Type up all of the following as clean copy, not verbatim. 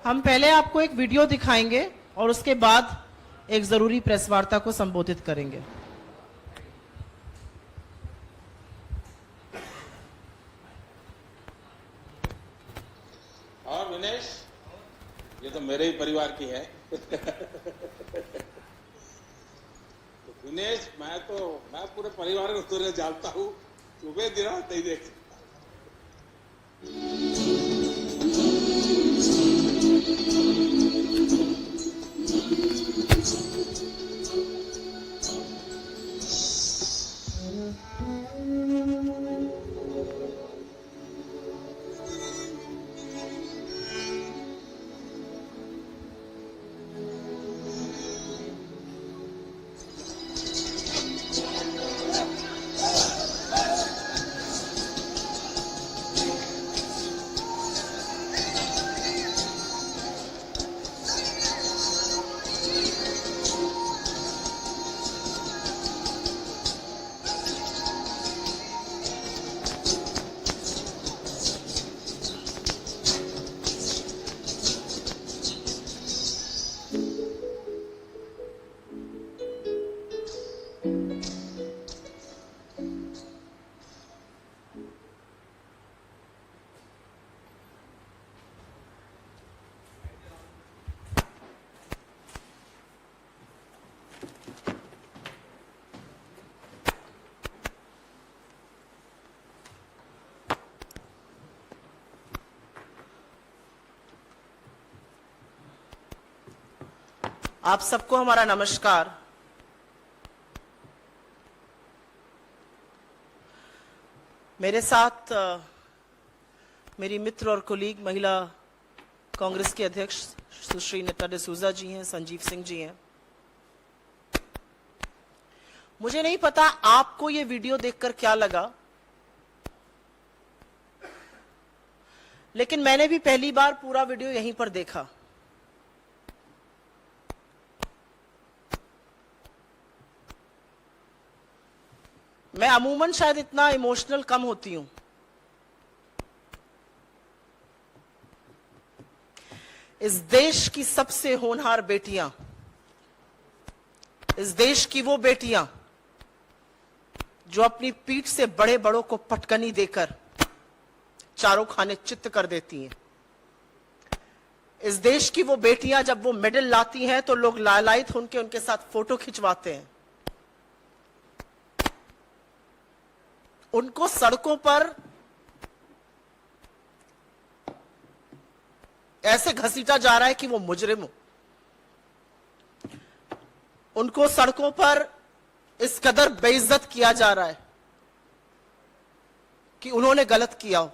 हम पहले आपको एक वीडियो दिखाएंगे और उसके बाद एक जरूरी प्रेस वार्ता को संबोधित करेंगे। और विनेश, ये तो मेरे ही परिवार की है। तो विनेश, मैं पूरे परिवार को तुझे जानता हूँ, सुबह दिन रात नहीं देख सकता। आप सबको हमारा नमस्कार। मेरे साथ मेरी मित्र और कोलीग महिला कांग्रेस के अध्यक्ष सुश्री नीता डिसूजा जी हैं, संजीव सिंह जी हैं। मुझे नहीं पता आपको ये वीडियो देखकर क्या लगा, लेकिन मैंने भी पहली बार पूरा वीडियो यहीं पर देखा। मैं अमूमन शायद इतना इमोशनल कम होती हूं। इस देश की सबसे होनहार बेटियां, इस देश की वो बेटियां जो अपनी पीठ से बड़े बड़ों को पटकनी देकर चारों खाने चित्त कर देती हैं। इस देश की वो बेटियां जब वो मेडल लाती हैं तो लोग लालायित होकर उनके साथ फोटो खिंचवाते हैं। उनको सड़कों पर ऐसे घसीटा जा रहा है कि वो मुजरिम हो। उनको सड़कों पर इस कदर बेइज्जत किया जा रहा है कि उन्होंने गलत किया हो।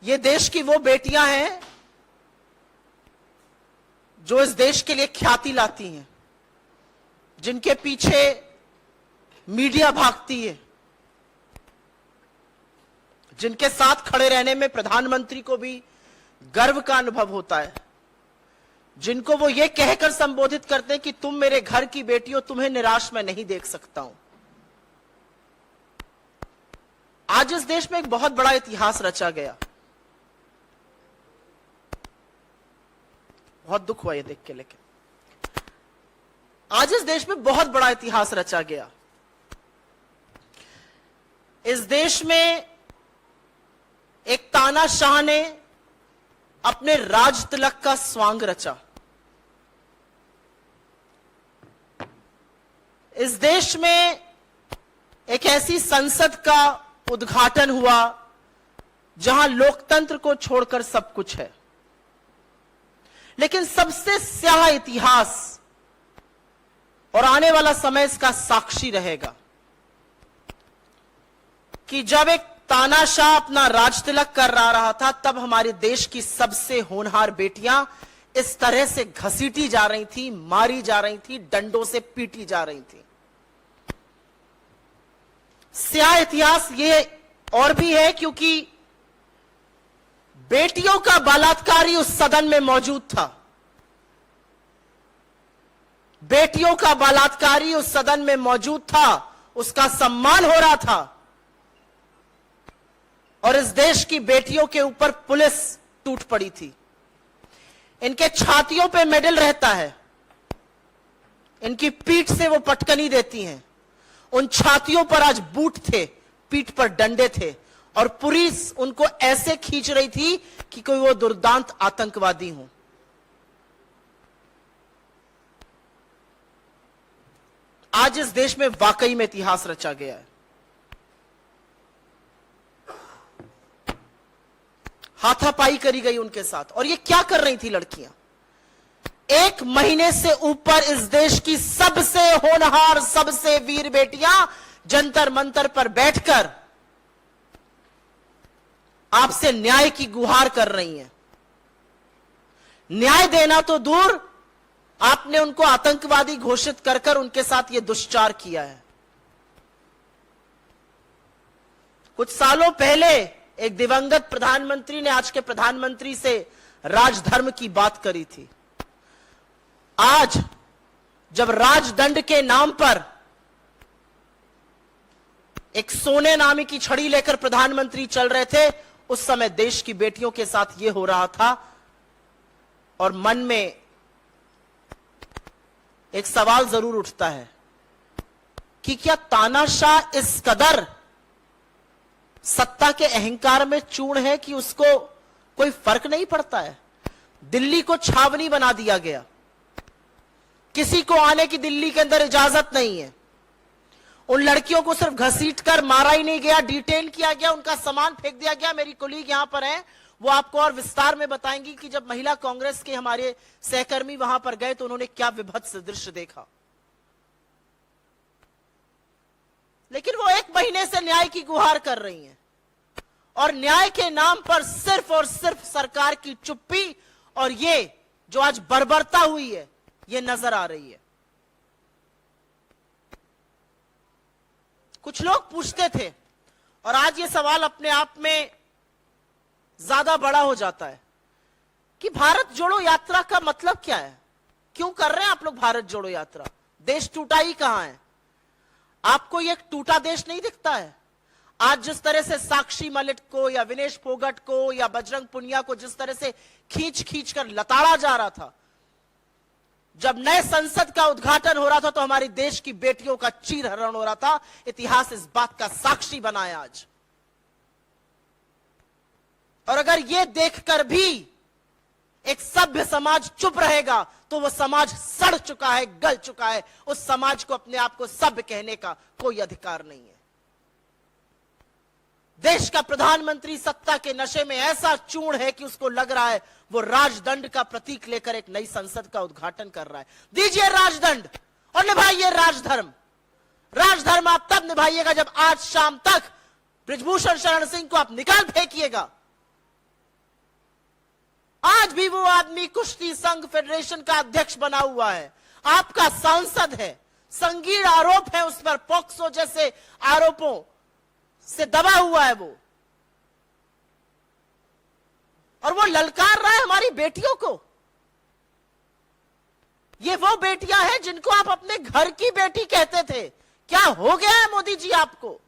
ये देश की वो बेटियां हैं जो इस देश के लिए ख्याति लाती हैं, जिनके पीछे मीडिया भागती है, जिनके साथ खड़े रहने में प्रधानमंत्री को भी गर्व का अनुभव होता है, जिनको वो ये कहकर संबोधित करते हैं कि तुम मेरे घर की बेटी हो, तुम्हें निराश मैं नहीं देख सकता हूं। आज इस देश में एक बहुत बड़ा इतिहास रचा गया। बहुत दुख हुआ ये देख के, लेकिन आज इस देश में बहुत बड़ा इतिहास रचा गया। इस देश में एक तानाशाह ने अपने राज तिलक का स्वांग रचा। इस देश में एक ऐसी संसद का उद्घाटन हुआ जहां लोकतंत्र को छोड़कर सब कुछ है। लेकिन सबसे स्याह इतिहास और आने वाला समय इसका साक्षी रहेगा कि जब एक तानाशाह अपना राज तिलक कर रहा था, तब हमारे देश की सबसे होनहार बेटियां इस तरह से घसीटी जा रही थी, मारी जा रही थी, डंडों से पीटी जा रही थी। स्याह इतिहास ये और भी है क्योंकि बेटियों का बलात्कारी उस सदन में मौजूद था। बेटियों का बलात्कारी उस सदन में मौजूद था, उसका सम्मान हो रहा था। और इस देश की बेटियों के ऊपर पुलिस टूट पड़ी थी। इनके छातियों पे मेडल रहता है, इनकी पीठ से वो पटकनी देती हैं। उन छातियों पर आज बूट थे, पीठ पर डंडे थे, और पुलिस उनको ऐसे खींच रही थी कि कोई वो दुर्दांत आतंकवादी हो। आज इस देश में वाकई में इतिहास रचा गया है। हाथापाई करी गई उनके साथ। और ये क्या कर रही थी लड़कियां? 1 महीने से ऊपर इस देश की सबसे होनहार, सबसे वीर बेटियां जंतर मंतर पर बैठकर आपसे न्याय की गुहार कर रही हैं। न्याय देना तो दूर, आपने उनको आतंकवादी घोषित कर कर उनके साथ यह दुष्चार किया है। कुछ सालों पहले एक दिवंगत प्रधानमंत्री ने आज के प्रधानमंत्री से राजधर्म की बात करी थी। आज जब राजदंड के नाम पर एक सोने नामी की छड़ी लेकर प्रधानमंत्री चल रहे थे, उस समय देश की बेटियों के साथ यह हो रहा था। और मन में एक सवाल जरूर उठता है कि क्या तानाशाह इस कदर सत्ता के अहंकार में चूर्ण है कि उसको कोई फर्क नहीं पड़ता है? दिल्ली को छावनी बना दिया गया, किसी को आने की दिल्ली के अंदर इजाजत नहीं है। उन लड़कियों को सिर्फ घसीटकर मारा ही नहीं गया, डिटेन किया गया, उनका सामान फेंक दिया गया। मेरी कोलीग यहां पर हैं, वो आपको और विस्तार में बताएंगी कि जब महिला कांग्रेस के हमारे सहकर्मी वहां पर गए तो उन्होंने क्या विभत्स दृश्य देखा। लेकिन वो 1 महीने से न्याय की गुहार कर रही हैं, और न्याय के नाम पर सिर्फ और सिर्फ सरकार की चुप्पी और ये जो आज बर्बरता हुई है, ये नजर आ रही है। कुछ लोग पूछते थे, और आज ये सवाल अपने आप में ज्यादा बड़ा हो जाता है, कि भारत जोड़ो यात्रा का मतलब क्या है? क्यों कर रहे हैं आप लोग भारत जोड़ो यात्रा? देश टूटा ही कहां है? आपको ये टूटा देश नहीं दिखता है? आज जिस तरह से साक्षी मलिक को या विनेश फोगट को या बजरंग पुनिया को जिस तरह से खींच खींच कर लताड़ा जा रहा था, जब नए संसद का उद्घाटन हो रहा था तो हमारे देश की बेटियों का चीरहरण हो रहा था। इतिहास इस बात का साक्षी बना है आज। और अगर यह देखकर भी एक सभ्य समाज चुप रहेगा तो वह समाज सड़ चुका है, गल चुका है। उस समाज को अपने आप को सभ्य कहने का कोई अधिकार नहीं है। देश का प्रधानमंत्री सत्ता के नशे में ऐसा चूर्ण है कि उसको लग रहा है वो राजदंड का प्रतीक लेकर एक नई संसद का उद्घाटन कर रहा है। दीजिए राजदंड और निभाइए राजधर्म। राजधर्म आप तब निभाइएगा जब आज शाम तक बृजभूषण शरण सिंह को आप निकाल फेंकिएगा। आज भी वो आदमी कुश्ती संघ फेडरेशन का अध्यक्ष बना हुआ है, आपका सांसद है, संगीन आरोप है उस पर, पॉक्सो जैसे आरोपों से दबा हुआ है वो, और वो ललकार रहा है हमारी बेटियों को। ये वो बेटियां हैं जिनको आप अपने घर की बेटी कहते थे। क्या हो गया है मोदी जी आपको?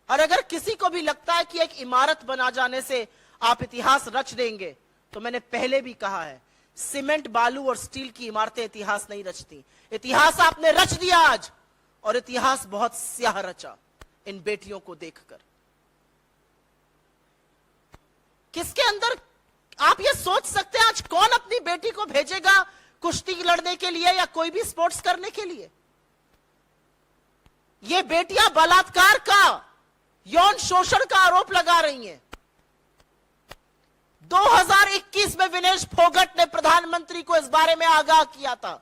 और अगर किसी को भी लगता है कि एक इमारत बना जाने से आप इतिहास रच देंगे, तो मैंने पहले भी कहा है, सीमेंट, बालू और स्टील की इमारतें इतिहास नहीं रचती। इतिहास आपने रच दिया आज, और इतिहास बहुत स्याह रचा इन बेटियों को देखकर। किसके अंदर आप ये सोच सकते हैं आज कौन अपनी बेटी को भेजेगा कुश्ती लड़ने के लिए या कोई भी स्पोर्ट्स करने के लिए? ये बेटियां बलात्कार का, यौन शोषण का आरोप लगा रही हैं। 2021 में विनेश फोगट ने प्रधानमंत्री को इस बारे में आगाह किया था।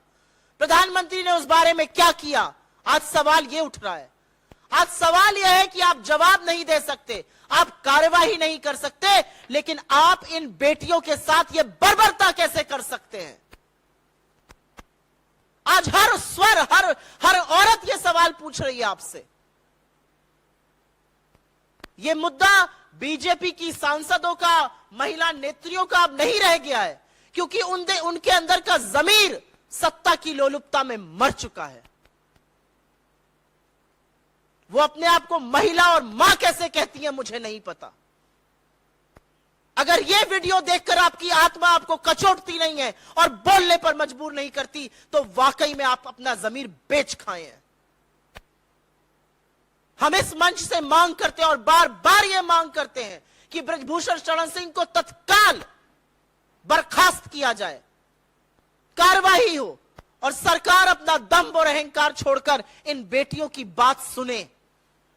प्रधानमंत्री ने उस बारे में क्या किया? आज सवाल यह उठ रहा है। आज सवाल यह है कि आप जवाब नहीं दे सकते, आप कार्रवाई नहीं कर सकते, लेकिन आप इन बेटियों के साथ यह बर्बरता कैसे कर सकते हैं? आज हर स्वर, हर औरत यह सवाल पूछ रही है आपसे। यह मुद्दा बीजेपी की सांसदों का, महिला नेत्रियों का अब नहीं रह गया है, क्योंकि उनके अंदर का जमीर सत्ता की लोलुपता में मर चुका है। वो अपने आप को महिला और मां कैसे कहती है मुझे नहीं पता। अगर ये वीडियो देखकर आपकी आत्मा आपको कचोटती नहीं है और बोलने पर मजबूर नहीं करती, तो वाकई में आप अपना जमीर बेच खाए हैं। हम इस मंच से मांग करते हैं और बार बार ये मांग करते हैं कि बृजभूषण शरण सिंह को तत्काल बर्खास्त किया जाए, कार्रवाई हो और सरकार अपना दम्भ और अहंकार छोड़कर इन बेटियों की बात सुने।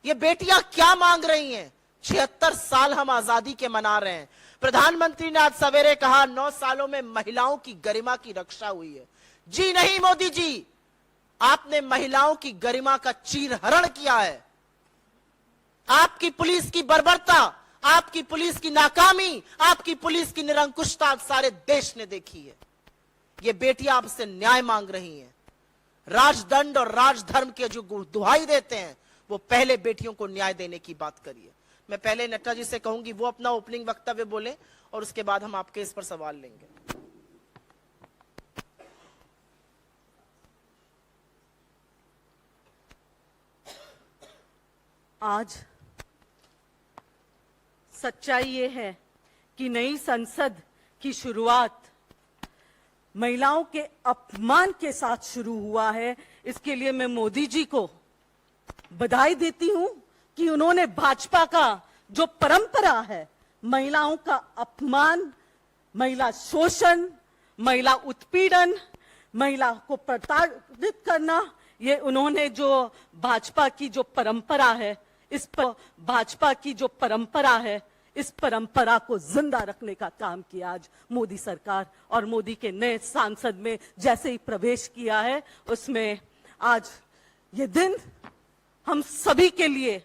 ये बेटियां क्या मांग रही हैं? 76 साल हम आजादी के मना रहे हैं। प्रधानमंत्री ने आज सवेरे कहा 9 सालों में महिलाओं की गरिमा की रक्षा हुई है। जी नहीं मोदी जी, आपने महिलाओं की गरिमा का चीरहरण किया है। आपकी पुलिस की बर्बरता, आपकी पुलिस की नाकामी, आपकी पुलिस की निरंकुशता आज सारे देश ने देखी है। ये बेटियां आपसे न्याय मांग रही हैं। राजदंड और राजधर्म के जो दुहाई देते हैं, वो पहले बेटियों को न्याय देने की बात करिए। मैं पहले नड्डा जी से कहूंगी वो अपना ओपनिंग वक्तव्य बोले और उसके बाद हम आपके इस पर सवाल लेंगे। आज सच्चाई ये है कि नई संसद की शुरुआत महिलाओं के अपमान के साथ शुरू हुआ है। इसके लिए मैं मोदी जी को बधाई देती हूं कि उन्होंने भाजपा का जो परंपरा है, महिलाओं का अपमान, महिला शोषण, महिला उत्पीड़न, महिला को प्रताड़ित करना, ये उन्होंने जो भाजपा की जो परंपरा है, इस पर भाजपा की जो परंपरा है, इस परंपरा को जिंदा रखने का काम किया आज मोदी सरकार। और मोदी के नए सांसद में जैसे ही प्रवेश किया है, उसमें आज ये दिन हम सभी के लिए,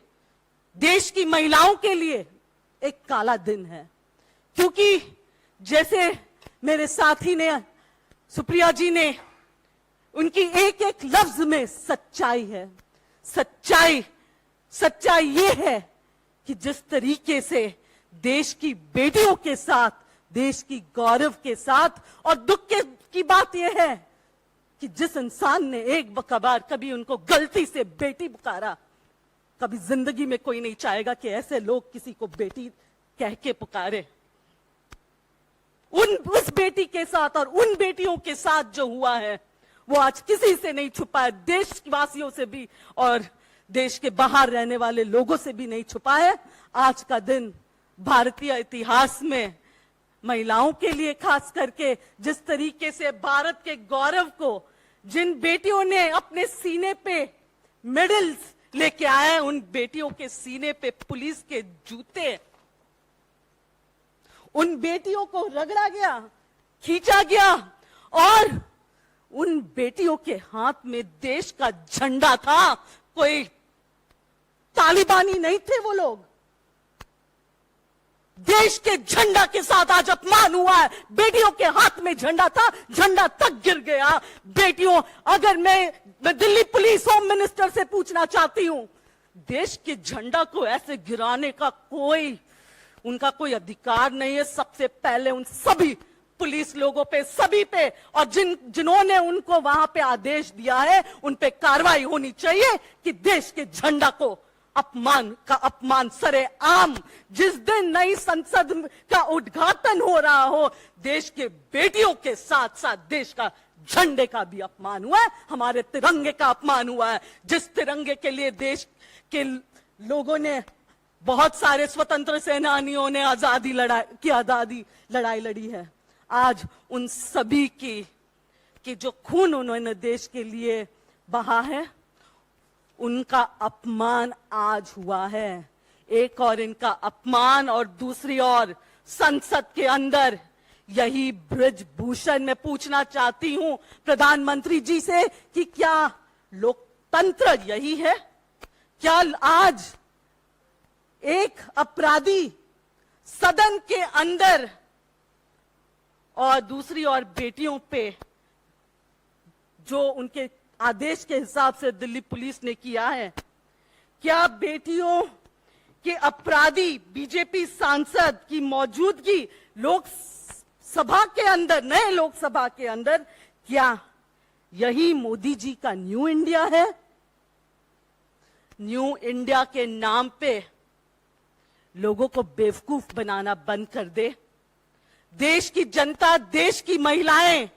देश की महिलाओं के लिए एक काला दिन है। क्योंकि जैसे मेरे साथी ने, सुप्रिया जी ने, उनकी एक एक लफ्ज में सच्चाई है। सच्चाई ये है कि जिस तरीके से देश की बेटियों के साथ, देश की गौरव के साथ, और दुख की बात यह है कि जिस इंसान ने एक बार कभी उनको गलती से बेटी पुकारा, कभी जिंदगी में कोई नहीं चाहेगा कि ऐसे लोग किसी को बेटी कह के पुकारे। उस बेटी के साथ और उन बेटियों के साथ जो हुआ है, वो आज किसी से नहीं छुपा है, देशवासियों से भी और देश के बाहर रहने वाले लोगों से भी नहीं छुपा है। आज का दिन भारतीय इतिहास में महिलाओं के लिए खास करके, जिस तरीके से भारत के गौरव को जिन बेटियों ने अपने सीने पे मेडल्स लेके आए हैं, उन बेटियों के सीने पे पुलिस के जूते, उन बेटियों को रगड़ा गया, खींचा गया, और उन बेटियों के हाथ में देश का झंडा था। कोई तालिबानी नहीं थे वो लोग। देश के झंडा के साथ आज अपमान हुआ है। बेटियों के हाथ में झंडा था, झंडा तक गिर गया। बेटियों, अगर मैं दिल्ली पुलिस होम मिनिस्टर से पूछना चाहती हूं, देश के झंडा को ऐसे गिराने का उनका कोई अधिकार नहीं है। सबसे पहले उन सभी पुलिस लोगों पे, सभी पे, और जिन्होंने उनको वहां पे आदेश दिया है, उन पे कार्रवाई होनी चाहिए कि देश के झंडा को अपमान सरेआम, जिस दिन नई संसद का उद्घाटन हो रहा हो, देश के बेटियों के साथ साथ देश का झंडे का भी अपमान हुआ है, हमारे तिरंगे का अपमान हुआ है। जिस तिरंगे के लिए देश के लोगों ने, बहुत सारे स्वतंत्र सेनानियों ने आजादी लड़ाई लड़ी है, आज उन सभी की जो खून उन्होंने देश के लिए बहा है, उनका अपमान आज हुआ है। एक और इनका अपमान, और दूसरी ओर संसद के अंदर यही बृजभूषण। मैं पूछना चाहती हूं प्रधानमंत्री जी से कि क्या लोकतंत्र यही है? क्या आज एक अपराधी सदन के अंदर और दूसरी ओर बेटियों पे जो उनके आदेश के हिसाब से दिल्ली पुलिस ने किया है, क्या बेटियों के अपराधी बीजेपी सांसद की मौजूदगी लोकसभा के अंदर, नए लोकसभा के अंदर, क्या यही मोदी जी का न्यू इंडिया है? न्यू इंडिया के नाम पे लोगों को बेवकूफ बनाना बंद कर दे। देश की जनता, देश की महिलाएं,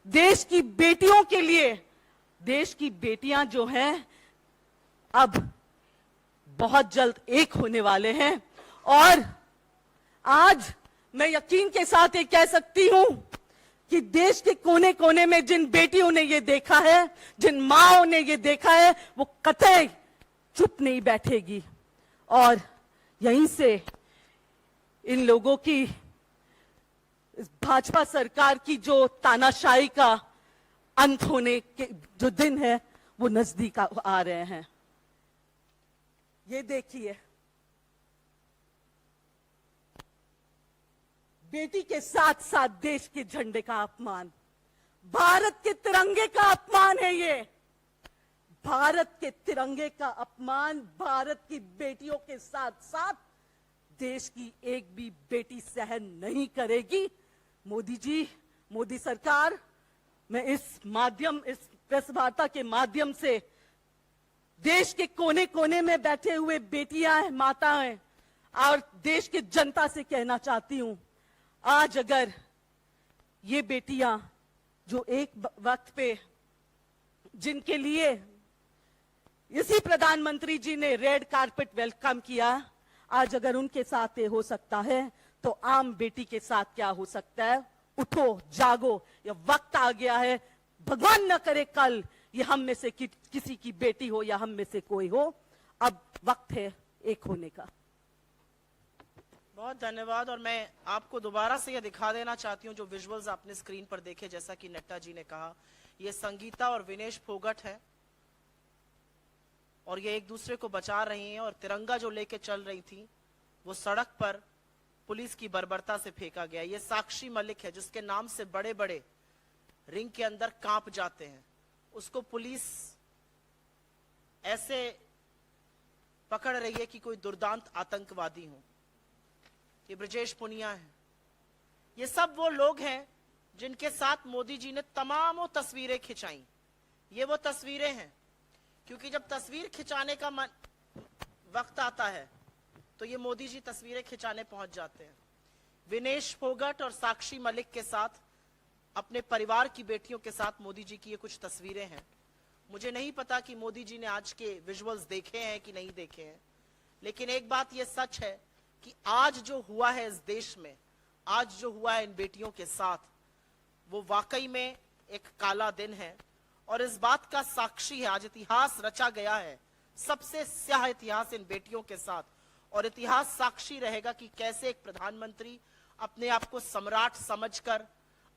देश की बेटियों के लिए, देश की बेटियां जो हैं अब बहुत जल्द एक होने वाले हैं। और आज मैं यकीन के साथ ये कह सकती हूं कि देश के कोने कोने में जिन बेटियों ने ये देखा है, जिन माओं ने ये देखा है, वो कतई चुप नहीं बैठेगी। और यहीं से इन लोगों की, इस भाजपा सरकार की जो तानाशाही का अंत होने के जो दिन है वो नजदीक आ रहे हैं। ये देखिए, बेटी के साथ साथ देश के झंडे का अपमान, भारत के तिरंगे का अपमान है ये। भारत के तिरंगे का अपमान भारत की बेटियों के साथ साथ देश की एक भी बेटी सहन नहीं करेगी। मोदी जी, मोदी सरकार, मैं इस प्रेस वार्ता के माध्यम से देश के कोने कोने में बैठे हुए बेटियां, माताएं और देश की जनता से कहना चाहती हूं, आज अगर ये बेटियां जो एक वक्त पे, जिनके लिए इसी प्रधानमंत्री जी ने रेड कारपेट वेलकम किया, आज अगर उनके साथ ये हो सकता है तो आम बेटी के साथ क्या हो सकता है। उठो, जागो, ये वक्त आ गया है। भगवान न करे कल ये हम में से किसी की बेटी हो या हम में से कोई हो, अब वक्त है एक होने का। बहुत धन्यवाद। और मैं आपको दोबारा से यह दिखा देना चाहती हूं, जो विजुअल्स आपने स्क्रीन पर देखे, जैसा कि नड्डा जी ने कहा, ये संगीता और विनेश फोगट है और ये एक दूसरे को बचा रही हैं। और तिरंगा जो लेके चल रही थी वो सड़क पर पुलिस की बर्बरता से फेंका गया। ये साक्षी मलिक है, जिसके नाम से बड़े बड़े रिंग के अंदर कांप जाते हैं। उसको पुलिस ऐसे पकड़ रही है कि कोई दुर्दांत आतंकवादी हो। ये ब्रजेश पुनिया है। ये सब वो लोग हैं जिनके साथ मोदी जी ने तमाम तस्वीरें खिंचाई। ये वो तस्वीरें हैं, क्योंकि जब तस्वीर खिंचाने का वक्त आता है तो ये मोदी जी तस्वीरें खिंचाने पहुंच जाते हैं। विनेश फोगट और साक्षी मलिक के साथ, अपने परिवार की बेटियों के साथ मोदी जी की ये कुछ तस्वीरें हैं। मुझे नहीं पता कि मोदी जी ने आज के विजुअल्स देखे हैं कि नहीं देखे हैं, लेकिन एक बात ये सच है कि आज जो हुआ है इस देश में, आज जो हुआ है इन बेटियों के साथ, वो वाकई में एक काला दिन है और इस बात का साक्षी है। आज इतिहास रचा गया है, सबसे स्याह इतिहास इन बेटियों के साथ। और इतिहास साक्षी रहेगा कि कैसे एक प्रधानमंत्री अपने आप को सम्राट समझकर,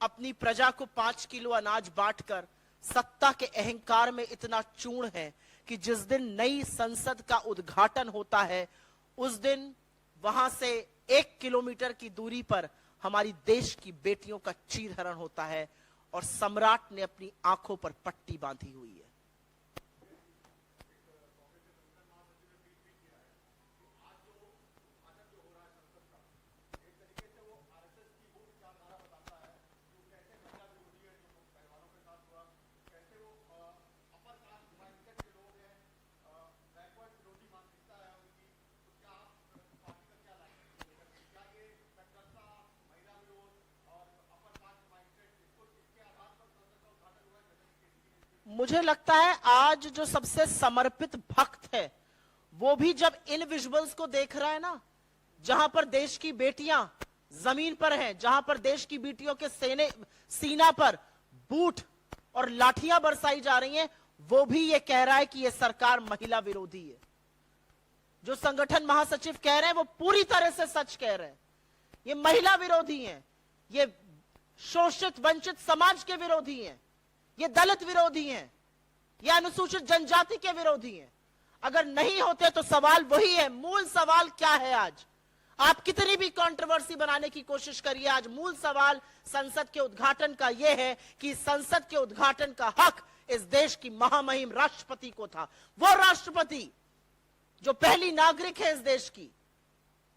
अपनी प्रजा को 5 किलो अनाज बांटकर सत्ता के अहंकार में इतना चूर्ण है कि जिस दिन नई संसद का उद्घाटन होता है, उस दिन वहां से 1 किलोमीटर की दूरी पर हमारी देश की बेटियों का चीरहरण होता है और सम्राट ने अपनी आंखों पर पट्टी बांधी हुई है। मुझे लगता है आज जो सबसे समर्पित भक्त है वो भी जब इन विजुअल्स को देख रहा है ना, जहां पर देश की बेटियां जमीन पर हैं, जहां पर देश की बेटियों के सीना पर बूट और लाठियां बरसाई जा रही हैं, वो भी ये कह रहा है कि ये सरकार महिला विरोधी है। जो संगठन महासचिव कह रहे हैं वो पूरी तरह से सच कह रहे हैं। ये महिला विरोधी हैं, ये शोषित वंचित समाज के विरोधी हैं, ये दलित विरोधी हैं, ये अनुसूचित जनजाति के विरोधी हैं। अगर नहीं होते तो सवाल वही है, मूल सवाल क्या है आज? आप कितनी भी कंट्रोवर्सी बनाने की कोशिश करिए, आज मूल सवाल संसद के उद्घाटन का यह है कि संसद के उद्घाटन का हक इस देश की महामहिम राष्ट्रपति को था। वो राष्ट्रपति जो पहली नागरिक है इस देश की,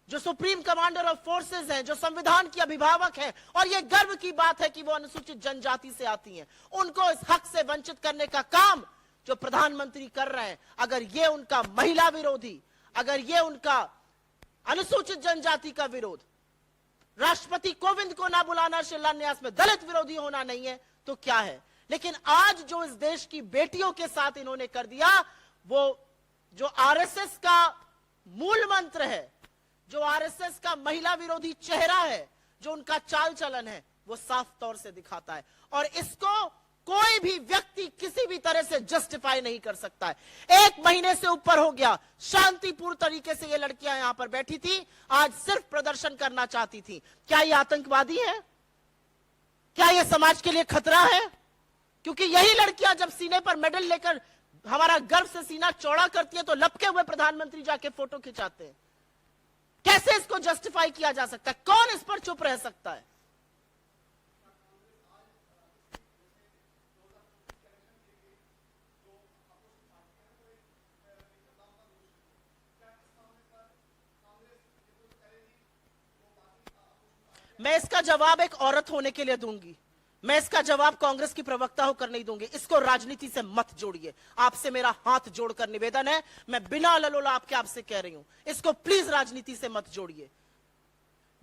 जो सुप्रीम कमांडर ऑफ फोर्सेस हैं, जो संविधान की अभिभावक हैं, और यह गर्व की बात है कि वो अनुसूचित जनजाति से आती हैं, उनको इस हक से वंचित करने का काम जो प्रधानमंत्री कर रहे हैं, अगर ये उनका महिला विरोधी, अगर ये उनका अनुसूचित जनजाति का विरोध, राष्ट्रपति कोविंद को ना बुलाना शिलान्यास में दलित विरोधी होना नहीं है तो क्या है? लेकिन आज जो इस देश की बेटियों के साथ इन्होंने कर दिया, वो जो आरएसएस का मूल मंत्र है, जो आरएसएस का महिला विरोधी चेहरा है, जो उनका चाल चलन है, वो साफ तौर से दिखाता है। और इसको कोई भी व्यक्ति किसी भी तरह से जस्टिफाई नहीं कर सकता है। 1 महीने से ऊपर हो गया, शांतिपूर्ण तरीके से ये लड़कियां यहां पर बैठी थी, आज सिर्फ प्रदर्शन करना चाहती थी। क्या ये आतंकवादी है? क्या ये समाज के लिए खतरा है? क्योंकि यही लड़कियां जब सीने पर मेडल लेकर हमारा गर्व से सीना चौड़ा करती है तो लपके हुए प्रधानमंत्री जाके फोटो खिंचाते हैं। कैसे इसको जस्टिफाई किया जा सकता है? कौन इस पर चुप रह सकता है? मैं इसका जवाब एक औरत होने के लिए दूंगी, मैं इसका जवाब कांग्रेस की प्रवक्ता होकर नहीं दूंगी। इसको राजनीति से मत जोड़िए। आपसे मेरा हाथ जोड़कर निवेदन है, मैं बिना ललोला आपसे कह रही हूं, इसको प्लीज राजनीति से मत जोड़िए।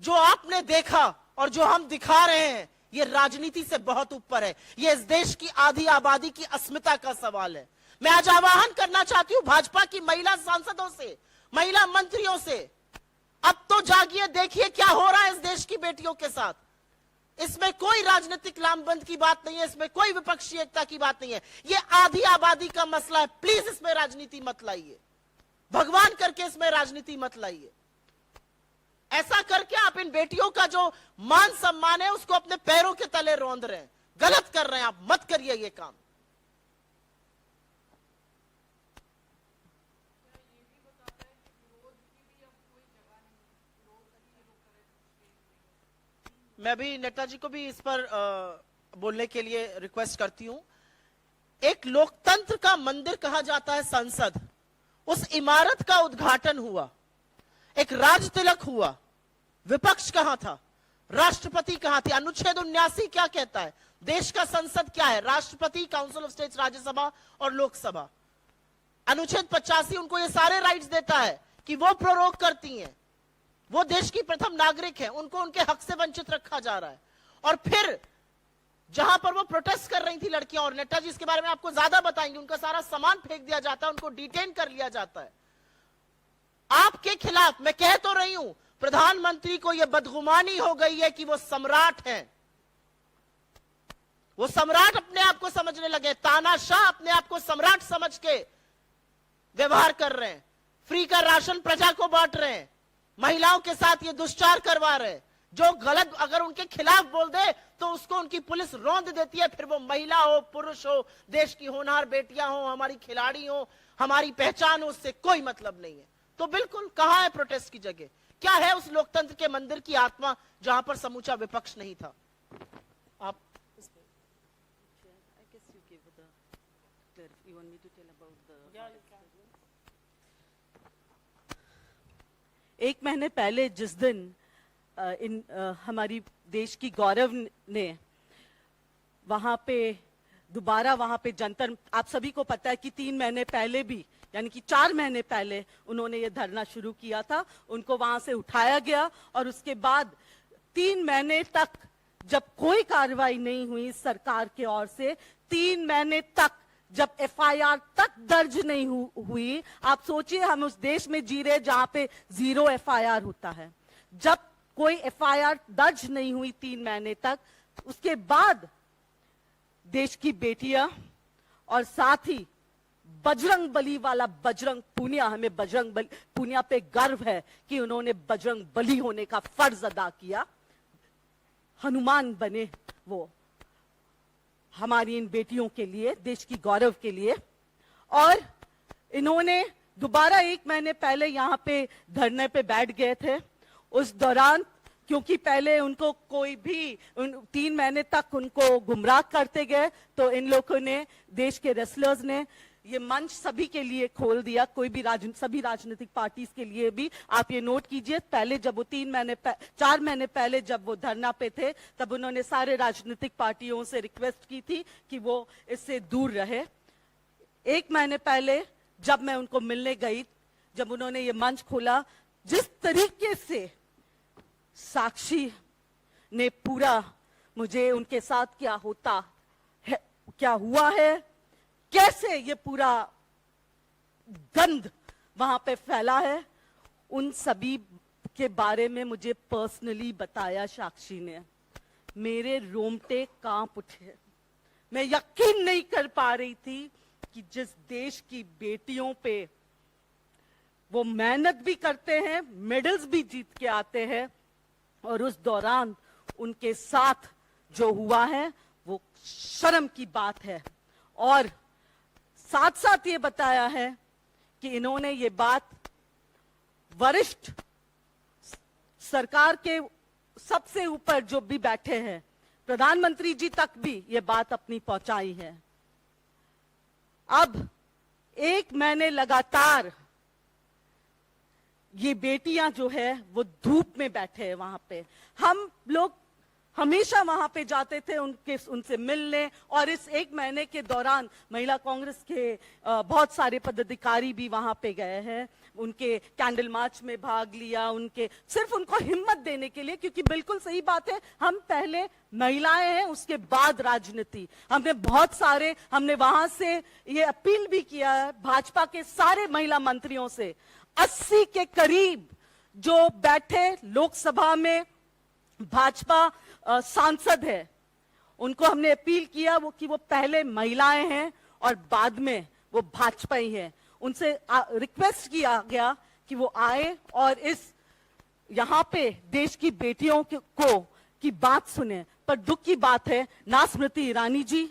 जो आपने देखा और जो हम दिखा रहे हैं, ये राजनीति से बहुत ऊपर है। ये इस देश की आधी आबादी की अस्मिता का सवाल है। मैं आज आह्वान करना चाहती हूं भाजपा की महिला सांसदों से, महिला मंत्रियों से, अब तो जागिए, देखिए क्या हो रहा है इस देश की बेटियों के साथ। इसमें कोई राजनीतिक लामबंद की बात नहीं है, इसमें कोई विपक्षी एकता की बात नहीं है। ये आधी आबादी का मसला है। प्लीज इसमें राजनीति मत लाइए, भगवान करके इसमें राजनीति मत लाइए। ऐसा करके आप इन बेटियों का जो मान सम्मान है उसको अपने पैरों के तले रौंद रहे हैं। गलत कर रहे हैं आप, मत करिए ये काम। मैं भी नेताजी को भी इस पर बोलने के लिए रिक्वेस्ट करती हूं। एक लोकतंत्र का मंदिर कहा जाता है संसद, उस इमारत का उद्घाटन हुआ, एक राज तिलक हुआ, विपक्ष कहां था, राष्ट्रपति कहां थे? अनुच्छेद 79 क्या कहता है? देश का संसद क्या है? राष्ट्रपति, काउंसिल ऑफ स्टेट्स, राज्यसभा और लोकसभा। अनुच्छेद 85 उनको ये सारे राइट्स देता है कि वो प्रोरोग करती हैं, वो देश की प्रथम नागरिक है, उनको उनके हक से वंचित रखा जा रहा है। और फिर जहां पर वो प्रोटेस्ट कर रही थी लड़कियां, और नेताजी इसके बारे में आपको ज्यादा बताएंगे, उनका सारा सामान फेंक दिया जाता है, उनको डिटेन कर लिया जाता है। आपके खिलाफ मैं कह तो रही हूं, प्रधानमंत्री को यह बदगुमानी हो गई है कि वो सम्राट हैं। वो सम्राट अपने आप को समझने लगे, तानाशाह अपने आप को सम्राट समझ के व्यवहार कर रहे हैं। फ्री का राशन प्रजा को बांट रहे हैं, महिलाओं के साथ ये दुष्चार करवा रहे हैं। जो गलत अगर उनके खिलाफ बोल दे तो उसको उनकी पुलिस रौंद देती है, फिर वो महिला हो, पुरुष हो, देश की होनहार बेटियां हो, हमारी खिलाड़ी हो, हमारी पहचान हो, उससे कोई मतलब नहीं है। तो बिल्कुल कहां है प्रोटेस्ट की जगह? क्या है उस लोकतंत्र के मंदिर की आत्मा जहां पर समूचा विपक्ष नहीं था? आप एक महीने पहले जिस दिन हमारी देश की गौरव ने वहां पे दोबारा वहां पे जंतर, आप सभी को पता है कि 3 महीने पहले भी, यानी कि 4 महीने पहले उन्होंने ये धरना शुरू किया था, उनको वहां से उठाया गया और उसके बाद 3 महीने तक जब कोई कार्रवाई नहीं हुई सरकार की ओर से, 3 महीने तक जब एफआईआर तक दर्ज नहीं हुई। आप सोचिए, हम उस देश में जी रहे जहां पे 0 एफआईआर होता है। जब कोई एफआईआर दर्ज नहीं हुई 3 महीने तक, उसके बाद देश की बेटियां और साथ ही बजरंग बली वाला बजरंग पूनिया, हमें बजरंग बली पूनिया पे गर्व है कि उन्होंने बजरंग बली होने का फर्ज अदा किया, हनुमान बने वो हमारी इन बेटियों के लिए, देश की गौरव के लिए। और इन्होंने दोबारा 1 महीने पहले यहाँ पे धरने पे बैठ गए थे। उस दौरान क्योंकि पहले उनको कोई भी 3 महीने तक उनको गुमराह करते गए, तो इन लोगों ने, देश के रेसलर्स ने ये मंच सभी के लिए खोल दिया, कोई भी सभी राजनीतिक पार्टीज के लिए भी। आप ये नोट कीजिए, पहले जब वो 4 महीने पहले जब वो धरना पे थे, तब उन्होंने सारे राजनीतिक पार्टियों से रिक्वेस्ट की थी कि वो इससे दूर रहे। 1 महीने पहले जब मैं उनको मिलने गई, जब उन्होंने ये मंच खोला, जिस तरीके से साक्षी ने पूरा मुझे उनके साथ क्या होता है, क्या हुआ है, कैसे ये पूरा गंद वहां पे फैला है, उन सभी के बारे में मुझे पर्सनली बताया साक्षी ने। मेरे रोंगटे कांप उठे। मैं यकीन नहीं कर पा रही थी कि जिस देश की बेटियों पे वो मेहनत भी करते हैं, मेडल्स भी जीत के आते हैं, और उस दौरान उनके साथ जो हुआ है वो शर्म की बात है। और साथ साथ ये बताया है कि इन्होंने ये बात वरिष्ठ सरकार के सबसे ऊपर जो भी बैठे हैं, प्रधानमंत्री जी तक भी ये बात अपनी पहुंचाई है। अब 1 महीने लगातार ये बेटियां जो है वो धूप में बैठे हैं वहां पे। हम लोग हमेशा वहां पे जाते थे उनसे मिलने, और इस 1 महीने के दौरान महिला कांग्रेस के बहुत सारे पदाधिकारी भी वहां पे गए हैं, उनके कैंडल मार्च में भाग लिया, उनके सिर्फ उनको हिम्मत देने के लिए, क्योंकि बिल्कुल सही बात है, हम पहले महिलाएं हैं, उसके बाद राजनीति। हमने वहां से ये अपील भी किया है भाजपा के सारे महिला मंत्रियों से, 80 के करीब जो बैठे लोकसभा में भाजपा सांसद है, उनको हमने अपील किया कि वो पहले महिलाएं हैं और बाद में वो भाजपा ही है। उनसे रिक्वेस्ट किया गया कि वो आए और इस यहाँ पे देश की बेटियों की बात सुने। पर दुख की बात है, ना स्मृति ईरानी जी,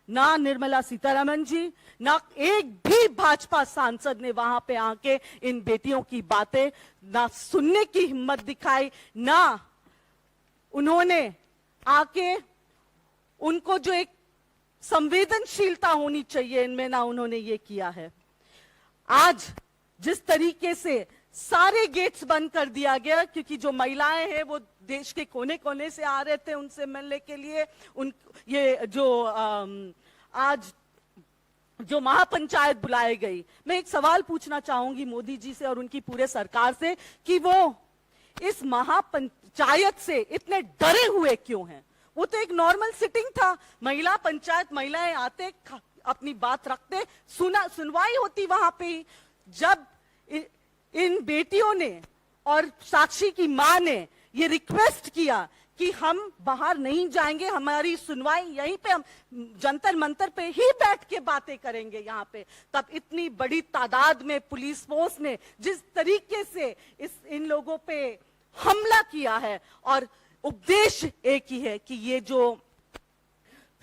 ना निर्मला सीतारमण जी, ना एक भी भाजपा सांसद ने वहां पे आके इन बेटियों की बातें ना सुनने की हिम्मत दिखाई, ना उन्होंने आके उनको जो एक संवेदनशीलता होनी चाहिए इनमें, ना उन्होंने ये किया है। आज जिस तरीके से सारे गेट्स बंद कर दिया गया, क्योंकि जो महिलाएं हैं वो देश के कोने कोने से आ रहे थे उनसे मिलने के लिए, ये जो आज जो महापंचायत बुलाई गई, मैं एक सवाल पूछना चाहूंगी मोदी जी से और उनकी पूरे सरकार से कि वो इस महापंचायत से इतने डरे हुए क्यों हैं? वो तो एक नॉर्मल सिटिंग था, महिला पंचायत, महिलाएं आते, अपनी बात रखते, सुनवाई होती वहां पे। जब इन बेटियों ने और साक्षी की मां ने ये रिक्वेस्ट किया कि हम बाहर नहीं जाएंगे, हमारी सुनवाई यहीं पे, हम जंतर मंतर पे ही बैठ के बातें करेंगे यहाँ पे, तब इतनी बड़ी तादाद में पुलिस फोर्स ने जिस तरीके से इन लोगों पे हमला किया है, और उद्देश्य एक ही है कि ये जो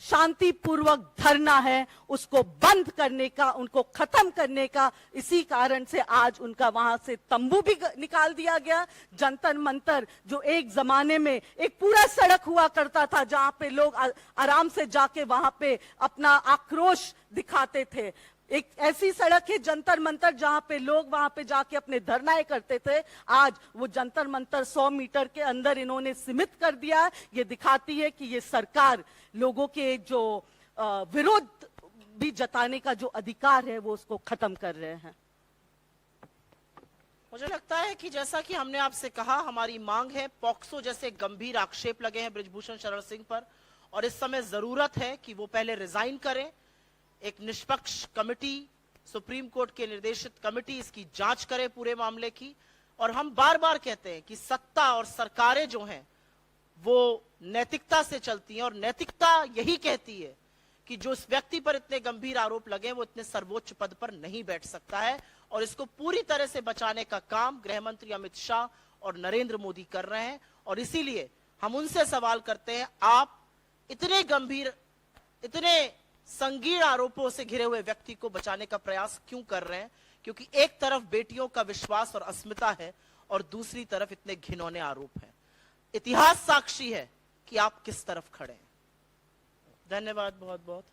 शांतिपूर्वक धरना है उसको बंद करने का, उनको खत्म करने का। इसी कारण से आज उनका वहां से तंबू भी निकाल दिया गया। जंतर मंतर जो एक जमाने में एक पूरा सड़क हुआ करता था जहां पे लोग आराम से जाके वहां पे अपना आक्रोश दिखाते थे, एक ऐसी सड़क है जंतर मंतर जहां पे लोग वहां पे जाके अपने धरनाएं करते थे। आज वो जंतर मंतर 100 मीटर के अंदर इन्होंने सीमित कर दिया। ये दिखाती है कि ये सरकार लोगों के जो विरोध भी जताने का जो अधिकार है वो उसको खत्म कर रहे हैं। मुझे लगता है कि जैसा कि हमने आपसे कहा, हमारी मांग है, पॉक्सो जैसे गंभीर आक्षेप लगे हैं बृजभूषण शरण सिंह पर, और इस समय जरूरत है कि वो पहले रिजाइन करें, एक निष्पक्ष कमेटी, सुप्रीम कोर्ट के निर्देशित कमेटी इसकी जांच करे पूरे मामले की। और हम बार बार कहते हैं कि सत्ता और सरकारें जो हैं वो नैतिकता से चलती हैं, और नैतिकता यही कहती है कि जो इस व्यक्ति पर इतने गंभीर आरोप लगे वो इतने सर्वोच्च पद पर नहीं बैठ सकता है, और इसको पूरी तरह से बचाने का काम गृह मंत्री अमित शाह और नरेंद्र मोदी कर रहे हैं। और इसीलिए हम उनसे सवाल करते हैं, आप इतने गंभीर, इतने संगीन आरोपों से घिरे हुए व्यक्ति को बचाने का प्रयास क्यों कर रहे हैं? क्योंकि एक तरफ बेटियों का विश्वास और अस्मिता है और दूसरी तरफ इतने घिनौने आरोप हैं। इतिहास साक्षी है कि आप किस तरफ खड़े हैं। धन्यवाद बहुत बहुत।